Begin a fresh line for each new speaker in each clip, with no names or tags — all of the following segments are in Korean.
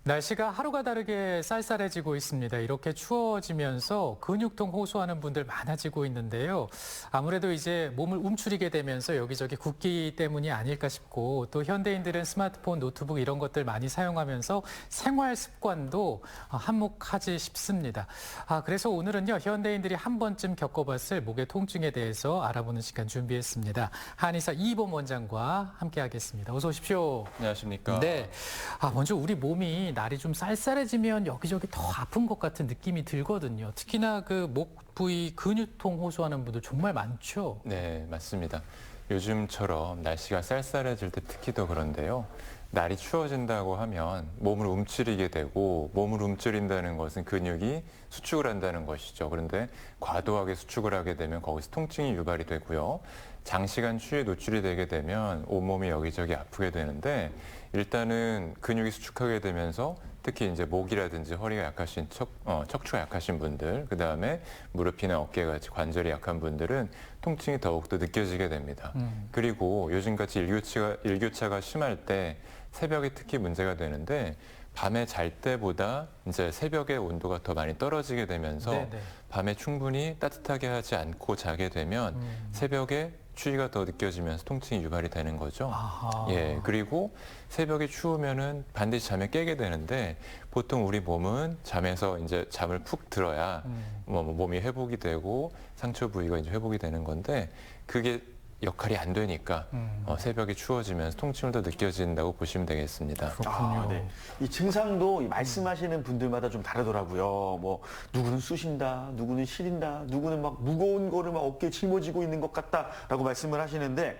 날씨가 하루가 다르게 쌀쌀해지고 있습니다. 이렇게 추워지면서 근육통 호소하는 분들 많아지고 있는데요. 아무래도 이제 몸을 움츠리게 되면서 여기저기 붓기 때문이 아닐까 싶고 또 현대인들은 스마트폰, 노트북 이런 것들 많이 사용하면서 생활 습관도 한몫하지 싶습니다. 그래서 오늘은요, 현대인들이 한 번쯤 겪어봤을 목의 통증에 대해서 알아보는 시간 준비했습니다. 한의사 이범 원장과 함께하겠습니다. 어서 오십시오.
안녕하십니까.
네. 먼저 우리 몸이 날이 좀 쌀쌀해지면 여기저기 더 아픈 것 같은 느낌이 들거든요. 특히나 그 목 부위 근육통 호소하는 분들 정말 많죠.
네, 맞습니다. 요즘처럼 날씨가 쌀쌀해질 때 특히 더 그런데요. 날이 추워진다고 하면 몸을 움츠리게 되고 몸을 움츠린다는 것은 근육이 수축을 한다는 것이죠. 그런데 과도하게 수축을 하게 되면 거기서 통증이 유발이 되고요. 장시간 추위에 노출이 되게 되면 온몸이 여기저기 아프게 되는데 일단은 근육이 수축하게 되면서 특히 이제 목이라든지 허리가 약하신 척추가 약하신 분들, 그 다음에 무릎이나 어깨 같이 관절이 약한 분들은 통증이 더욱더 느껴지게 됩니다. 그리고 요즘같이 일교차가 심할 때 새벽에 특히 문제가 되는데 밤에 잘 때보다 이제 새벽에 온도가 더 많이 떨어지게 되면서
네네.
밤에 충분히 따뜻하게 하지 않고 자게 되면 새벽에 추위가 더 느껴지면서 통증이 유발이 되는 거죠.
아하.
예, 그리고 새벽에 추우면은 반드시 잠에 깨게 되는데 보통 우리 몸은 잠에서 이제 잠을 푹 들어야 몸이 회복이 되고 상처 부위가 이제 회복이 되는 건데 그게 역할이 안 되니까 새벽에 추워지면서 통증을 더 느껴진다고 보시면 되겠습니다.
그렇군요.
네. 이 증상도 이 말씀하시는 분들마다 좀 다르더라고요. 뭐 누구는 쑤신다, 누구는 시린다, 누구는 막 무거운 거를 막 어깨에 짊어지고 있는 것 같다라고 말씀을 하시는데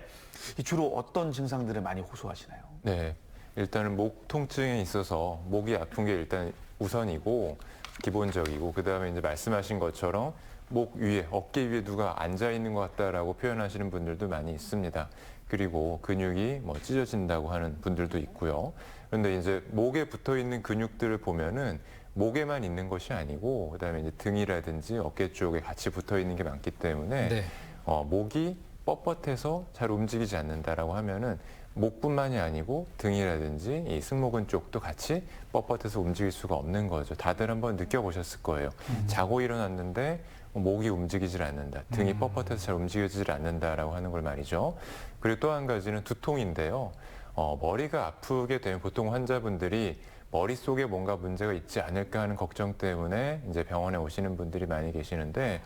이 주로 어떤 증상들을 많이 호소하시나요?
네, 일단은 목 통증에 있어서 목이 아픈 게 일단 우선이고 기본적이고 그 다음에 이제 말씀하신 것처럼 목 위에, 어깨 위에 누가 앉아 있는 것 같다라고 표현하시는 분들도 많이 있습니다. 그리고 근육이 뭐 찢어진다고 하는 분들도 있고요. 그런데 이제 목에 붙어 있는 근육들을 보면은 목에만 있는 것이 아니고 그다음에 이제 등이라든지 어깨 쪽에 같이 붙어 있는 게 많기 때문에
네.
목이 뻣뻣해서 잘 움직이지 않는다라고 하면은 목뿐만이 아니고 등이라든지 이 승모근 쪽도 같이 뻣뻣해서 움직일 수가 없는 거죠. 다들 한번 느껴보셨을 거예요. 자고 일어났는데 목이 움직이질 않는다. 등이 뻣뻣해서 잘 움직여지질 않는다라고 하는 걸 말이죠. 그리고 또 한 가지는 두통인데요. 머리가 아프게 되면 보통 환자분들이 머릿속에 뭔가 문제가 있지 않을까 하는 걱정 때문에 이제 병원에 오시는 분들이 많이 계시는데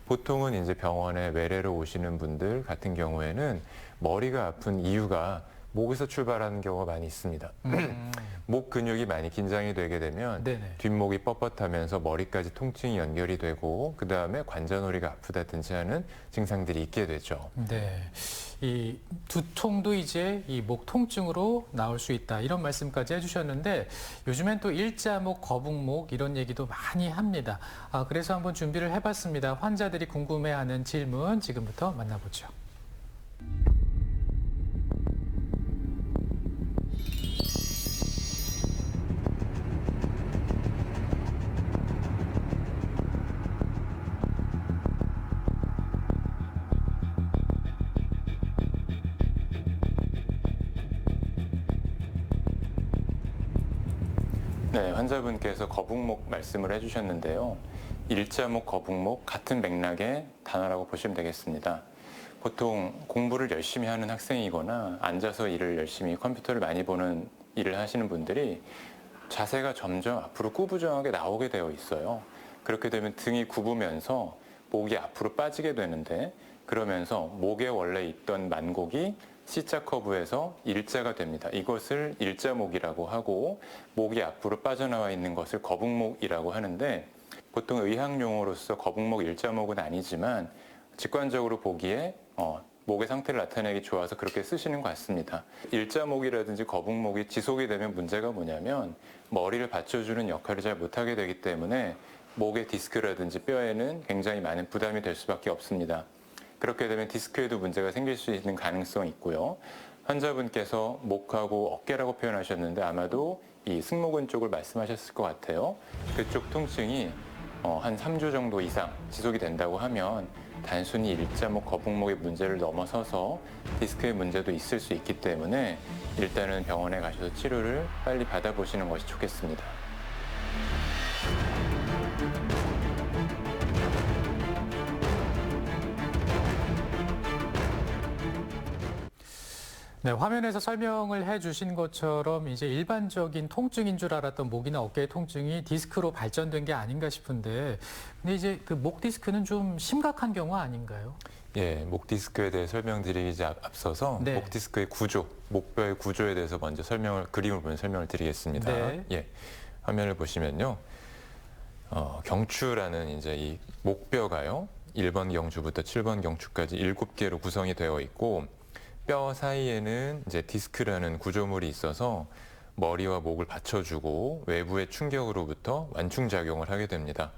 보통은 이제 병원에 외래로 오시는 분들 같은 경우에는 머리가 아픈 이유가 목에서 출발하는 경우가 많이 있습니다. 목 근육이 많이 긴장이 되게 되면
네네.
뒷목이 뻣뻣하면서 머리까지 통증이 연결이 되고 그 다음에 관자놀이가 아프다든지 하는 증상들이 있게 되죠.
네. 이 두통도 이제 이 목 통증으로 나올 수 있다. 이런 말씀까지 해주셨는데 요즘엔 또 일자목, 거북목 이런 얘기도 많이 합니다. 그래서 한번 준비를 해봤습니다. 환자들이 궁금해하는 질문 지금부터 만나보죠.
네, 환자분께서 거북목 말씀을 해주셨는데요. 일자목, 거북목 같은 맥락의 단어라고 보시면 되겠습니다. 보통 공부를 열심히 하는 학생이거나 앉아서 일을 열심히 컴퓨터를 많이 보는 일을 하시는 분들이 자세가 점점 앞으로 꾸부정하게 나오게 되어 있어요. 그렇게 되면 등이 굽으면서 목이 앞으로 빠지게 되는데 그러면서 목에 원래 있던 만곡이 C자 커브에서 일자가 됩니다. 이것을 일자목이라고 하고 목이 앞으로 빠져나와 있는 것을 거북목이라고 하는데 보통 의학 용어로서 거북목, 일자목은 아니지만 직관적으로 보기에 목의 상태를 나타내기 좋아서 그렇게 쓰시는 것 같습니다. 일자목이라든지 거북목이 지속이 되면 문제가 뭐냐면 머리를 받쳐주는 역할을 잘 못하게 되기 때문에 목의 디스크라든지 뼈에는 굉장히 많은 부담이 될 수밖에 없습니다. 그렇게 되면 디스크에도 문제가 생길 수 있는 가능성이 있고요. 환자분께서 목하고 어깨라고 표현하셨는데 아마도 이 승모근 쪽을 말씀하셨을 것 같아요. 그쪽 통증이 한 3주 정도 이상 지속이 된다고 하면 단순히 일자목 거북목의 문제를 넘어서서 디스크의 문제도 있을 수 있기 때문에 일단은 병원에 가셔서 치료를 빨리 받아보시는 것이 좋겠습니다.
네, 화면에서 설명을 해주신 것처럼 이제 일반적인 통증인 줄 알았던 목이나 어깨의 통증이 디스크로 발전된 게 아닌가 싶은데, 근데 이제 그 목 디스크는 좀 심각한 경우 아닌가요?
예, 목 디스크에 대해 설명드리기 앞서서
네.
목 디스크의 구조, 목뼈의 구조에 대해서 먼저 그림을 보면 설명을 드리겠습니다.
네.
예, 화면을 보시면요, 경추라는 이제 이 목뼈가요, 1번 경추부터 7번 경추까지 7개로 구성이 되어 있고, 뼈 사이에는 이제 디스크라는 구조물이 있어서 머리와 목을 받쳐주고 외부의 충격으로부터 완충작용을 하게 됩니다.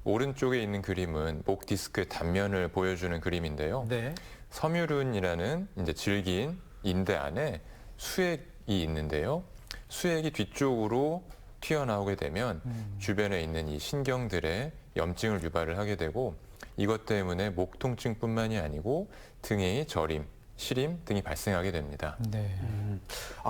오른쪽에 있는 그림은 목 디스크의 단면을 보여주는 그림인데요.
네.
섬유륜이라는 이제 질긴 인대 안에 수액이 있는데요. 수액이 뒤쪽으로 튀어나오게 되면 주변에 있는 이 신경들의 염증을 유발을 하게 되고, 이것 때문에 목 통증뿐만이 아니고 등의 저림, 시림 등이 발생하게 됩니다.
네.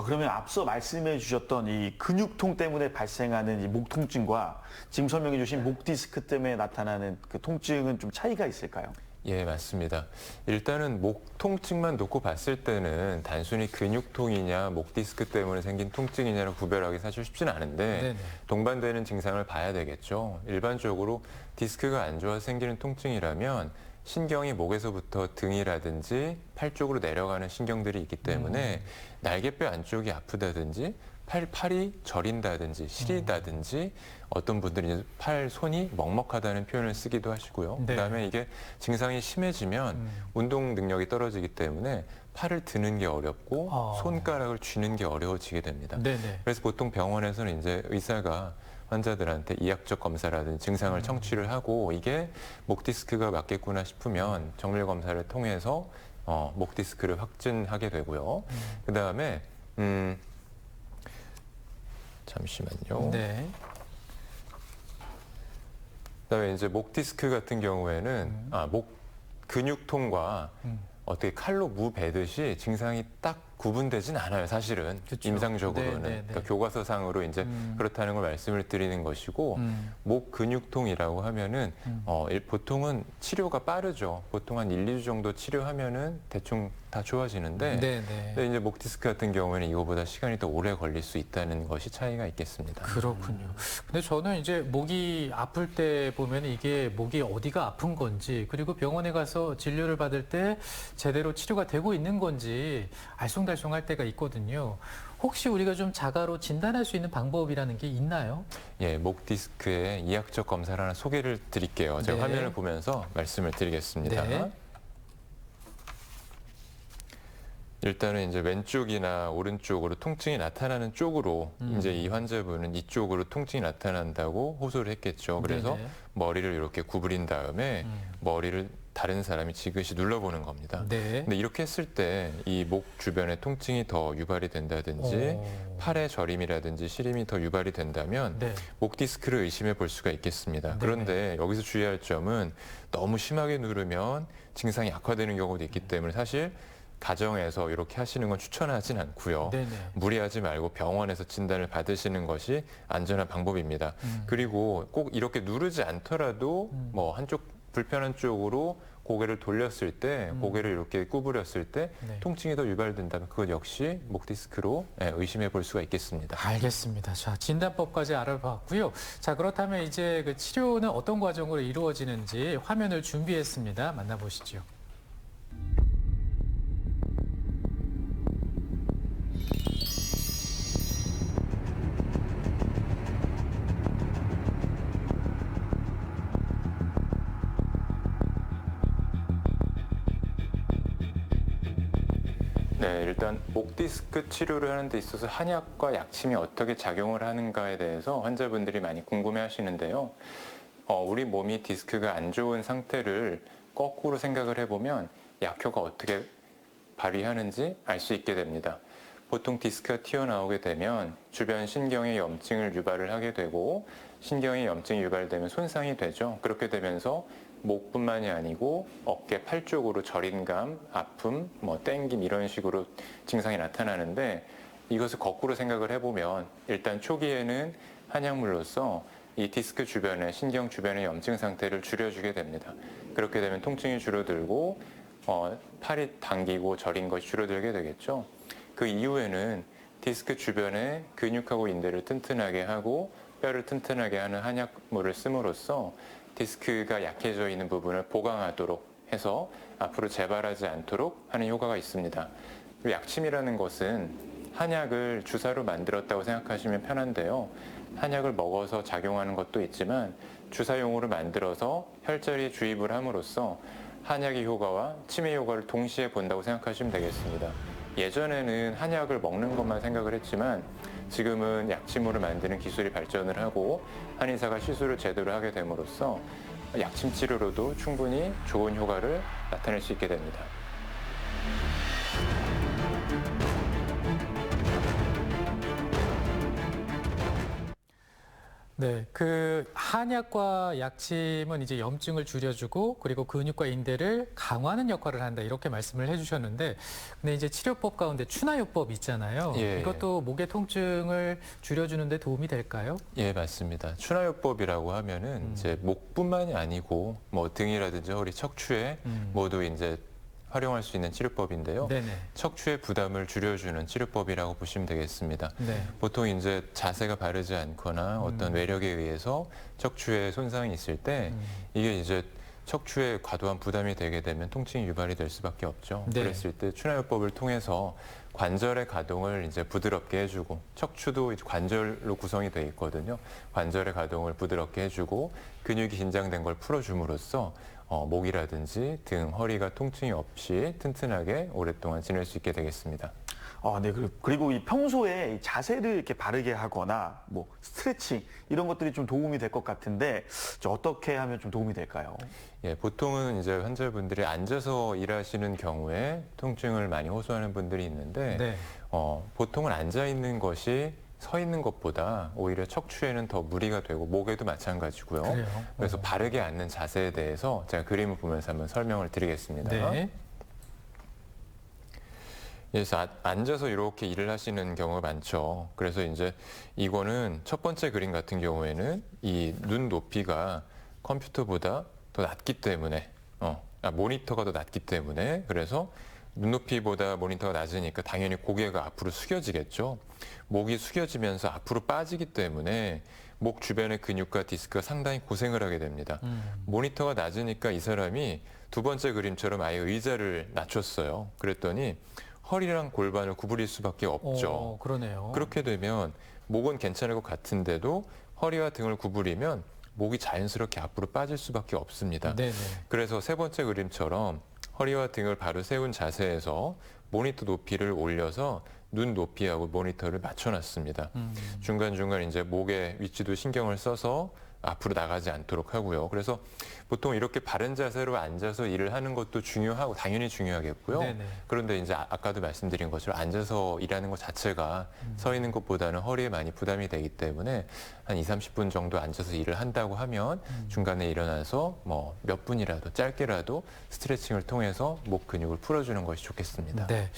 그러면 앞서 말씀해 주셨던 이 근육통 때문에 발생하는 이 목 통증과 지금 설명해 주신 목 디스크 때문에 나타나는 그 통증은 좀 차이가 있을까요?
예, 맞습니다. 일단은 목 통증만 놓고 봤을 때는 단순히 근육통이냐 목 디스크 때문에 생긴 통증이냐를 구별하기 사실 쉽지는 않은데,
네네.
동반되는 증상을 봐야 되겠죠. 일반적으로 디스크가 안 좋아서 생기는 통증이라면 신경이 목에서부터 등이라든지 팔 쪽으로 내려가는 신경들이 있기 때문에 날개뼈 안쪽이 아프다든지 팔이 저린다든지 시리다든지, 어떤 분들이 팔, 손이 먹먹하다는 표현을 쓰기도 하시고요.
네.
그다음에 이게 증상이 심해지면 운동 능력이 떨어지기 때문에 팔을 드는 게 어렵고 손가락을 쥐는 게 어려워지게 됩니다.
네네.
그래서 보통 병원에서는 이제 의사가 환자들한테 이학적 검사라든지 증상을 청취를 하고, 이게 목 디스크가 맞겠구나 싶으면 정밀 검사를 통해서 목 디스크를 확진하게 되고요. 그다음에 잠시만요.
네.
그다음에 이제 목 디스크 같은 경우에는 목 근육통과 어떻게 칼로 무 베듯이 증상이 딱 구분되진 않아요, 사실은.
그쵸.
임상적으로는.
네, 네, 네.
그러니까 교과서상으로 이제 그렇다는 걸 말씀을 드리는 것이고, 목 근육통이라고 하면은 보통은 치료가 빠르죠. 보통 한 1, 2주 정도 치료하면은 대충 다 좋아지는데,
네네.
근데 이제 목 디스크 같은 경우에는 이거보다 시간이 더 오래 걸릴 수 있다는 것이 차이가 있겠습니다.
그렇군요. 근데 저는 이제 목이 아플 때 보면 이게 목이 어디가 아픈 건지, 그리고 병원에 가서 진료를 받을 때 제대로 치료가 되고 있는 건지 알쏭달쏭할 때가 있거든요. 혹시 우리가 좀 자가로 진단할 수 있는 방법이라는 게 있나요?
예, 목 디스크의 이학적 검사를 하나 소개를 드릴게요. 제가
네.
화면을 보면서 말씀을 드리겠습니다.
네.
일단은 이제 왼쪽이나 오른쪽으로 통증이 나타나는 쪽으로 이제 이 환자분은 이쪽으로 통증이 나타난다고 호소를 했겠죠. 그래서
네네.
머리를 이렇게 구부린 다음에 머리를 다른 사람이 지그시 눌러보는 겁니다.
네.
근데 이렇게 했을 때 이 목 주변에 통증이 더 유발이 된다든지 팔의 저림이라든지 시림이 더 유발이 된다면
네.
목 디스크를 의심해 볼 수가 있겠습니다.
네네.
그런데 여기서 주의할 점은 너무 심하게 누르면 증상이 악화되는 경우도 있기 때문에 사실 가정에서 이렇게 하시는 건 추천하진 않고요.
네네.
무리하지 말고 병원에서 진단을 받으시는 것이 안전한 방법입니다. 그리고 꼭 이렇게 누르지 않더라도 뭐 한쪽 불편한 쪽으로 고개를 돌렸을 때, 고개를 이렇게 구부렸을 때
네.
통증이 더 유발된다면 그것 역시 목 디스크로 의심해 볼 수가 있겠습니다.
알겠습니다. 자, 진단법까지 알아봤고요. 자, 그렇다면 이제 그 치료는 어떤 과정으로 이루어지는지 화면을 준비했습니다. 만나보시죠.
네, 일단 목 디스크 치료를 하는 데 있어서 한약과 약침이 어떻게 작용을 하는가에 대해서 환자분들이 많이 궁금해 하시는데요. 우리 몸이 디스크가 안 좋은 상태를 거꾸로 생각을 해보면 약효가 어떻게 발휘하는지 알 수 있게 됩니다. 보통 디스크가 튀어나오게 되면 주변 신경에 염증을 유발을 하게 되고 신경에 염증이 유발되면 손상이 되죠. 그렇게 되면서 목뿐만이 아니고 어깨, 팔 쪽으로 저린감, 아픔, 땡김 이런 식으로 증상이 나타나는데 이것을 거꾸로 생각을 해보면 일단 초기에는 한약물로서 이 디스크 주변에 신경 주변의 염증 상태를 줄여주게 됩니다. 그렇게 되면 통증이 줄어들고 팔이 당기고 저린 것이 줄어들게 되겠죠. 그 이후에는 디스크 주변에 근육하고 인대를 튼튼하게 하고 뼈를 튼튼하게 하는 한약물을 씀으로써 디스크가 약해져 있는 부분을 보강하도록 해서 앞으로 재발하지 않도록 하는 효과가 있습니다. 약침이라는 것은 한약을 주사로 만들었다고 생각하시면 편한데요. 한약을 먹어서 작용하는 것도 있지만 주사용으로 만들어서 혈자리에 주입을 함으로써 한약의 효과와 치매 효과를 동시에 본다고 생각하시면 되겠습니다. 예전에는 한약을 먹는 것만 생각을 했지만 지금은 약침으로 만드는 기술이 발전을 하고 한의사가 시술을 제대로 하게 됨으로써 약침 치료로도 충분히 좋은 효과를 나타낼 수 있게 됩니다.
네, 그 한약과 약침은 이제 염증을 줄여주고 그리고 근육과 인대를 강화하는 역할을 한다 이렇게 말씀을 해주셨는데, 근데 이제 치료법 가운데 추나요법 있잖아요.
예.
이것도 목의 통증을 줄여주는데 도움이 될까요?
예, 맞습니다. 추나요법이라고 하면은 이제 목뿐만이 아니고 등이라든지 허리, 척추에 모두 이제 활용할 수 있는 치료법인데요.
네네.
척추의 부담을 줄여주는 치료법이라고 보시면 되겠습니다.
네.
보통 이제 자세가 바르지 않거나 어떤 외력에 의해서 척추에 손상이 있을 때 이게 이제 척추에 과도한 부담이 되게 되면 통증이 유발이 될 수밖에 없죠.
네.
그랬을 때 추나요법을 통해서 관절의 가동을 이제 부드럽게 해주고, 척추도 이제 관절로 구성이 되어 있거든요. 관절의 가동을 부드럽게 해주고 근육이 긴장된 걸 풀어줌으로써 목이라든지 등, 허리가 통증이 없이 튼튼하게 오랫동안 지낼 수 있게 되겠습니다.
네. 그리고 이 평소에 이 자세를 이렇게 바르게 하거나 스트레칭 이런 것들이 좀 도움이 될 것 같은데 어떻게 하면 좀 도움이 될까요?
예, 보통은 이제 환자분들이 앉아서 일하시는 경우에 통증을 많이 호소하는 분들이 있는데
네.
보통은 앉아 있는 것이 서 있는 것보다 오히려 척추에는 더 무리가 되고 목에도 마찬가지고요.
그래요?
그래서 바르게 앉는 자세에 대해서 제가 그림을 보면서 한번 설명을 드리겠습니다.
네.
그래서 앉아서 이렇게 일을 하시는 경우가 많죠. 그래서 이제 이거는 첫 번째 그림 같은 경우에는 이 눈 높이가 컴퓨터보다 더 낮기 때문에 모니터가 더 낮기 때문에, 그래서 눈높이보다 모니터가 낮으니까 당연히 고개가 앞으로 숙여지겠죠. 목이 숙여지면서 앞으로 빠지기 때문에 목 주변의 근육과 디스크가 상당히 고생을 하게 됩니다. 모니터가 낮으니까 이 사람이 두 번째 그림처럼 아예 의자를 낮췄어요. 그랬더니 허리랑 골반을 구부릴 수밖에 없죠.
그러네요.
그렇게 되면 목은 괜찮을 것 같은데도 허리와 등을 구부리면 목이 자연스럽게 앞으로 빠질 수밖에 없습니다.
네네.
그래서 세 번째 그림처럼 허리와 등을 바로 세운 자세에서 모니터 높이를 올려서 눈 높이하고 모니터를 맞춰놨습니다. 중간중간 이제 목의 위치도 신경을 써서 앞으로 나가지 않도록 하고요. 그래서 보통 이렇게 바른 자세로 앉아서 일을 하는 것도 중요하고 당연히 중요하겠고요.
네네.
그런데 이제 아까도 말씀드린 것처럼 앉아서 일하는 것 자체가 서 있는 것보다는 허리에 많이 부담이 되기 때문에 한 20-30분 정도 앉아서 일을 한다고 하면 중간에 일어나서 몇 분이라도 짧게라도 스트레칭을 통해서 목 근육을 풀어주는 것이 좋겠습니다.
네.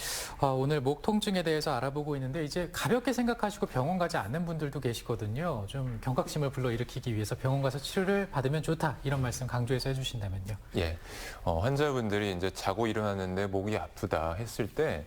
오늘 목 통증에 대해서 알아보고 있는데 이제 가볍게 생각하시고 병원 가지 않는 분들도 계시거든요. 좀 경각심을 불러일으키기 위해서 병원 가서 치료를 받으면 좋다 이런 말씀 강조해서 해주신다면요.
예, 환자분들이 이제 자고 일어났는데 목이 아프다 했을 때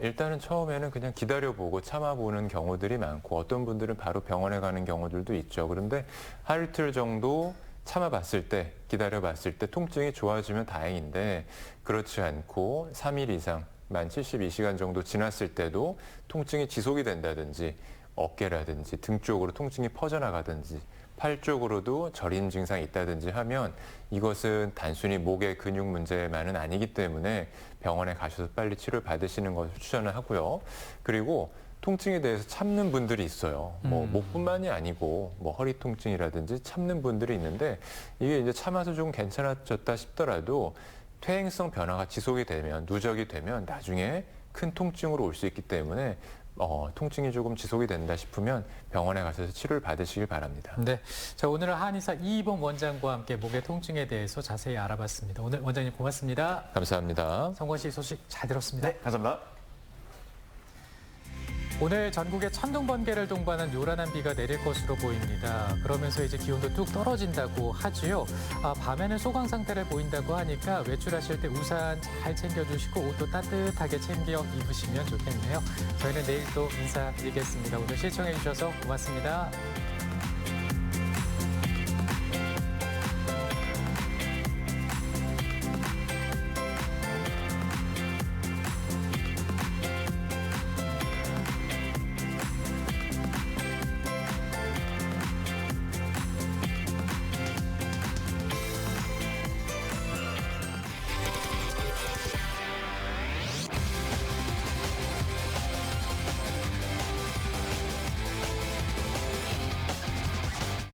일단은 처음에는 그냥 기다려보고 참아보는 경우들이 많고 어떤 분들은 바로 병원에 가는 경우들도 있죠. 그런데 하루 이틀 정도 참아봤을 때, 기다려봤을 때 통증이 좋아지면 다행인데 그렇지 않고 3일 이상, 만 72시간 정도 지났을 때도 통증이 지속이 된다든지 어깨라든지 등 쪽으로 통증이 퍼져나가든지 팔 쪽으로도 저린 증상이 있다든지 하면 이것은 단순히 목의 근육 문제만은 아니기 때문에 병원에 가셔서 빨리 치료를 받으시는 것을 추천을 하고요. 그리고 통증에 대해서 참는 분들이 있어요. 목뿐만이 아니고 허리 통증이라든지 참는 분들이 있는데 이게 이제 참아서 좀 괜찮아졌다 싶더라도 퇴행성 변화가 지속이 되면, 누적이 되면 나중에
큰 통증으로 올 수 있기 때문에 통증이 조금 지속이 된다 싶으면 병원에 가셔서 치료를 받으시길 바랍니다.
네. 자, 오늘은 한의사 이희범 원장과 함께 목의 통증에 대해서 자세히 알아봤습니다. 오늘 원장님 고맙습니다.
감사합니다.
성권 씨 소식 잘 들었습니다.
네, 감사합니다.
오늘 전국에 천둥 번개를 동반한 요란한 비가 내릴 것으로 보입니다. 그러면서 이제 기온도 뚝 떨어진다고 하지요. 밤에는 소강 상태를 보인다고 하니까 외출하실 때 우산 잘 챙겨주시고 옷도 따뜻하게 챙겨 입으시면 좋겠네요. 저희는 내일 또 인사드리겠습니다. 오늘 시청해 주셔서 고맙습니다.